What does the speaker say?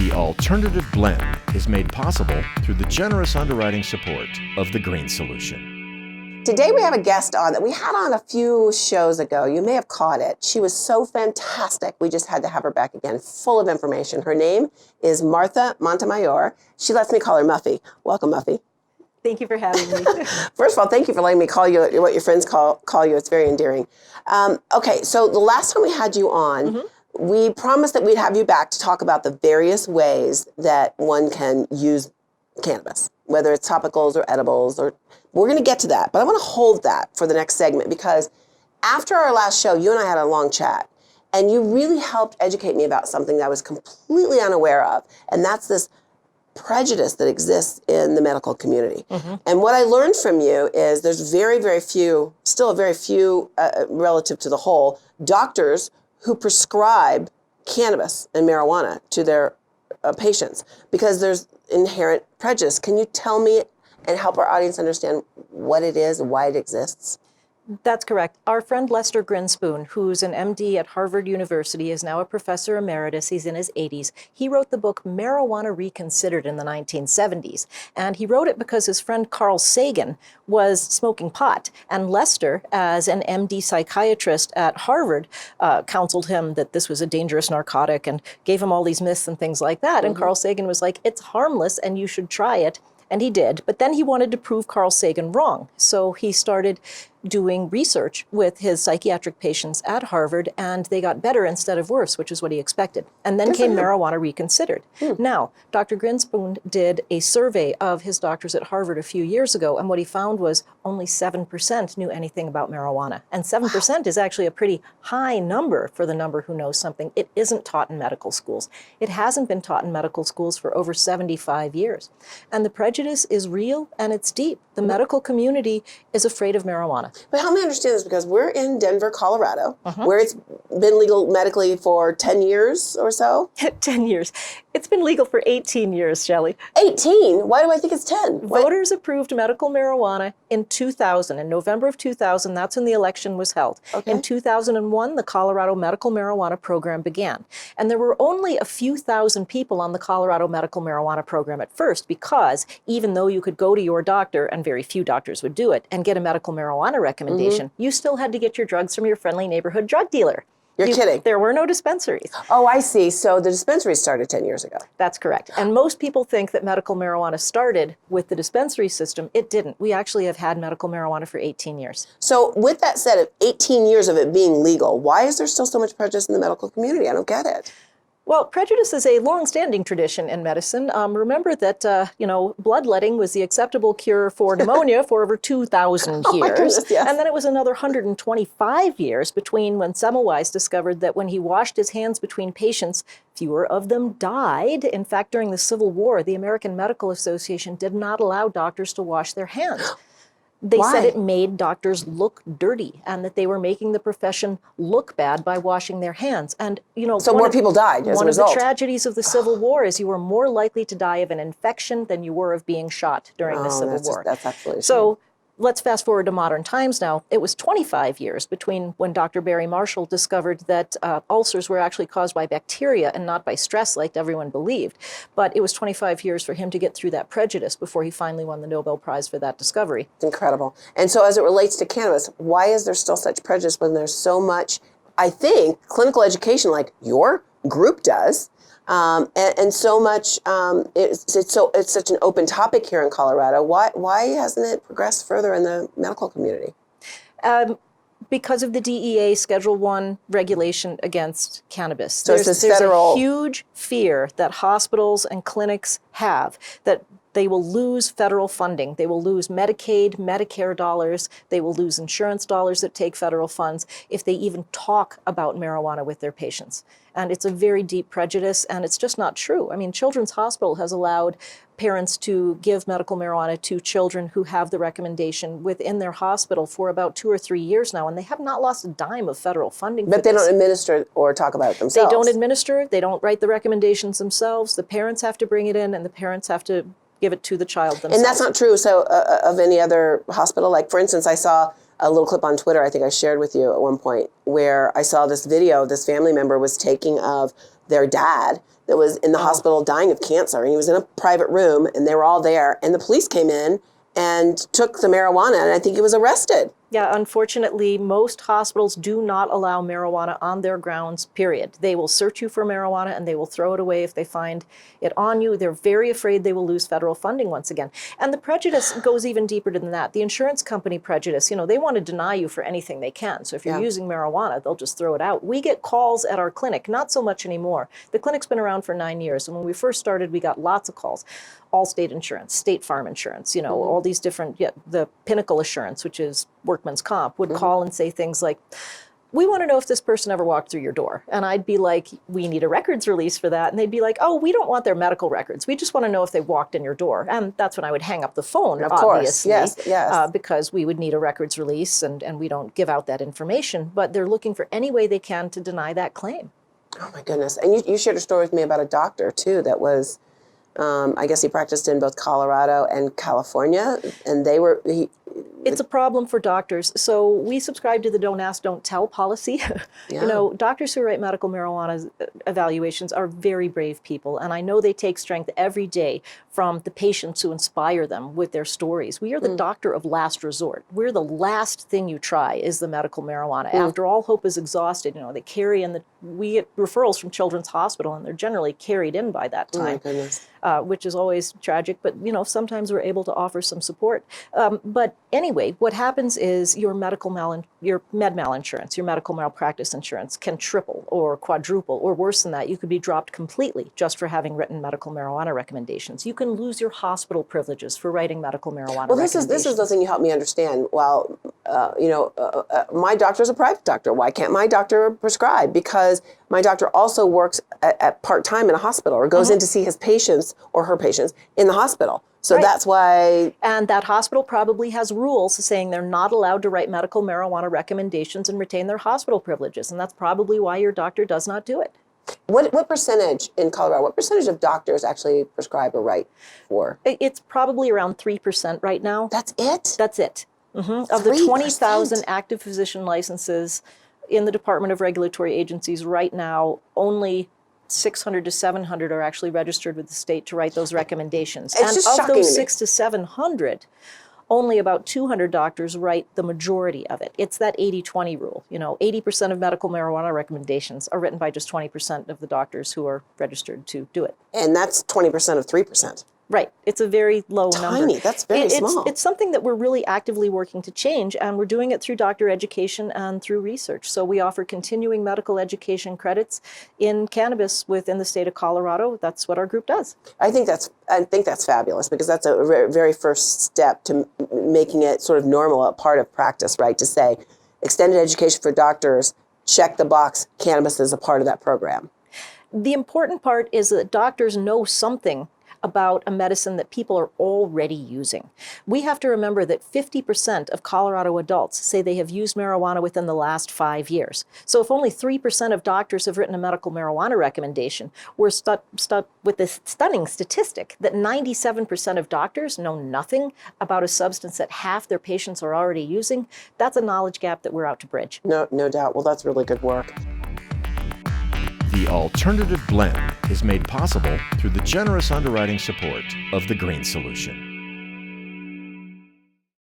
The Alternative Blend is made possible through the generous underwriting support of The Green Solution. Today we have a guest on that we had on a few shows ago. You may have caught it. She was so fantastic. We just had to have her back again, full of information. Her name is Martha Montemayor. She lets me call her Muffy. Welcome, Muffy. Thank you for having me. First of all, thank you for letting me call you what your friends call you. It's very endearing. Okay, so the last time we had you on, we promised that we'd have you back to talk about the various ways that one can use cannabis, whether it's topicals or edibles, or we're going to get to that. But I want to hold that for the next segment because after our last show, you and I had a long chat, and you really helped educate me about something that I was completely unaware of, and that's this prejudice that exists in the medical community. And what I learned from you is there's very, very few, still very few relative to the whole, doctors who prescribe cannabis and marijuana to their patients because there's inherent prejudice. Can you tell me and help our audience understand what it is and why it exists? That's correct. Our friend Lester Grinspoon, who's an MD at Harvard University, is now a professor emeritus. He's in his 80s. He wrote the book Marijuana Reconsidered in the 1970s. And he wrote it because his friend Carl Sagan was smoking pot. And Lester, as an MD psychiatrist at Harvard, counseled him that this was a dangerous narcotic and gave him all these myths and things like that. And Carl Sagan was like, it's harmless and you should try it. And he did. But then he wanted to prove Carl Sagan wrong. So he started doing research with his psychiatric patients at Harvard, and they got better instead of worse, which is what he expected. And then came Marijuana Reconsidered. Now, Dr. Grinspoon did a survey of his doctors at Harvard a few years ago, and what he found was only 7% knew anything about marijuana. And 7% is actually a pretty high number for the number who knows something. It isn't taught in medical schools. It hasn't been taught in medical schools for over 75 years. And the prejudice is real and it's deep. The medical community is afraid of marijuana. But help me understand this, because we're in Denver, Colorado, where it's been legal medically for 10 years or so. 10 years. It's been legal for 18 years, Shelley. 18? Why do I think it's 10? Voters approved medical marijuana in 2000. In November of 2000, that's when the election was held. In 2001, the Colorado Medical Marijuana Program began. And there were only a few thousand people on the Colorado Medical Marijuana Program at first, because even though you could go to your doctor, and very few doctors would do it, and get a medical marijuana recommendation, you still had to get your drugs from your friendly neighborhood drug dealer. You're kidding. There were no dispensaries. Oh, I see. So the dispensaries started 10 years ago. That's correct. And most people think that medical marijuana started with the dispensary system. It didn't. We actually have had medical marijuana for 18 years. So with that said, 18 years of it being legal, why is there still so much prejudice in the medical community? I don't get it. Well, prejudice is a long-standing tradition in medicine. Remember that, bloodletting was the acceptable cure for pneumonia for over 2,000 years. My goodness, yes. And then it was another 125 years between when Semmelweis discovered that when he washed his hands between patients, fewer of them died. In fact, during the Civil War, the American Medical Association did not allow doctors to wash their hands. They said it made doctors look dirty and that they were making the profession look bad by washing their hands. And, so more people died as a result. One of the tragedies of the Civil War is you were more likely to die of an infection than you were of being shot during the Civil War. That's absolutely so. Let's fast forward to modern times now. It was 25 years between when Dr. Barry Marshall discovered that ulcers were actually caused by bacteria and not by stress like everyone believed. But it was 25 years for him to get through that prejudice before he finally won the Nobel Prize for that discovery. It's incredible. And so as it relates to cannabis, why is there still such prejudice when there's so much, I think, clinical education like your group does, and so much, it's such an open topic here in Colorado. Why hasn't it progressed further in the medical community? Because of the DEA Schedule I regulation against cannabis. So there's a huge fear that hospitals and clinics have that they will lose federal funding. They will lose Medicaid, Medicare dollars. They will lose insurance dollars that take federal funds if they even talk about marijuana with their patients. And it's a very deep prejudice, and it's just not true. I mean, Children's Hospital has allowed parents to give medical marijuana to children who have the recommendation within their hospital for about 2 or 3 years now, and they have not lost a dime of federal funding for this. But they don't administer or talk about it themselves. They don't administer, they don't write the recommendations themselves. The parents have to bring it in, and the parents have to give it to the child themselves. And that's not true of any other hospital? Like, for instance, I saw a little clip on Twitter I think I shared with you at one point where I saw this video this family member was taking of their dad that was in the hospital dying of cancer, and he was in a private room, and they were all there, and the police came in and took the marijuana, and I think he was arrested. Yeah, unfortunately, most hospitals do not allow marijuana on their grounds, period. They will search you for marijuana and they will throw it away if they find it on you. They're very afraid they will lose federal funding once again. And the prejudice goes even deeper than that. The insurance company prejudice, they want to deny you for anything they can. So if you're using marijuana, they'll just throw it out. We get calls at our clinic, not so much anymore. The clinic's been around for 9 years. And when we first started, we got lots of calls. Allstate Insurance, State Farm Insurance, all these different, the Pinnacle Assurance, which is workman's comp, would call and say things like, we want to know if this person ever walked through your door. And I'd be like, we need a records release for that. And they'd be like, oh, we don't want their medical records. We just want to know if they walked in your door. And that's when I would hang up the phone, of obviously. Course. Yes. Because we would need a records release and we don't give out that information. But they're looking for any way they can to deny that claim. Oh, my goodness. And you shared a story with me about a doctor, too, that was... I guess he practiced in both Colorado and California, and it's a problem for doctors. So we subscribe to the don't ask, don't tell policy. Yeah. Doctors who write medical marijuana evaluations are very brave people, and I know they take strength every day from the patients who inspire them with their stories. We are the doctor of last resort. We're the last thing you try is the medical marijuana. After all hope is exhausted, they carry in we get referrals from Children's Hospital, and they're generally carried in by that time. Oh, my goodness. Which is always tragic, but sometimes we're able to offer some support. But anyway, what happens is your med malinsurance, your medical malpractice insurance can triple or quadruple, or worse than that, you could be dropped completely just for having written medical marijuana recommendations. You can lose your hospital privileges for writing medical marijuana recommendations. This is the thing you helped me understand. Well, my doctor's a private doctor. Why can't my doctor prescribe? Because my doctor also works at part-time in a hospital or goes in to see his patients or her patients in the hospital. So that's why... And that hospital probably has rules saying they're not allowed to write medical marijuana recommendations and retain their hospital privileges. And that's probably why your doctor does not do it. What percentage in Colorado, what percentage of doctors actually prescribe or write for? It's probably around 3% right now. That's it? That's it. Of the 20,000 active physician licenses in the Department of Regulatory Agencies right now, only 600 to 700 are actually registered with the state to write those recommendations. It's just shocking to me. Of those 600 to 700, only about 200 doctors write the majority of it. It's that 80-20 rule. 80% of medical marijuana recommendations are written by just 20% of the doctors who are registered to do it. And that's 20% of 3%. Right. It's a very low number. Tiny. That's very small. It's something that we're really actively working to change, and we're doing it through doctor education and through research. So we offer continuing medical education credits in cannabis within the state of Colorado. That's what our group does. I think that's fabulous, because that's a very first step to making it sort of normal, a part of practice, right? To say extended education for doctors, check the box, cannabis is a part of that program. The important part is that doctors know something about a medicine that people are already using. We have to remember that 50% of Colorado adults say they have used marijuana within the last 5 years. So if only 3% of doctors have written a medical marijuana recommendation, we're stuck with this stunning statistic that 97% of doctors know nothing about a substance that half their patients are already using. That's a knowledge gap that we're out to bridge. No doubt. Well, that's really good work. The Alternative Blend is made possible through the generous underwriting support of the Green Solution.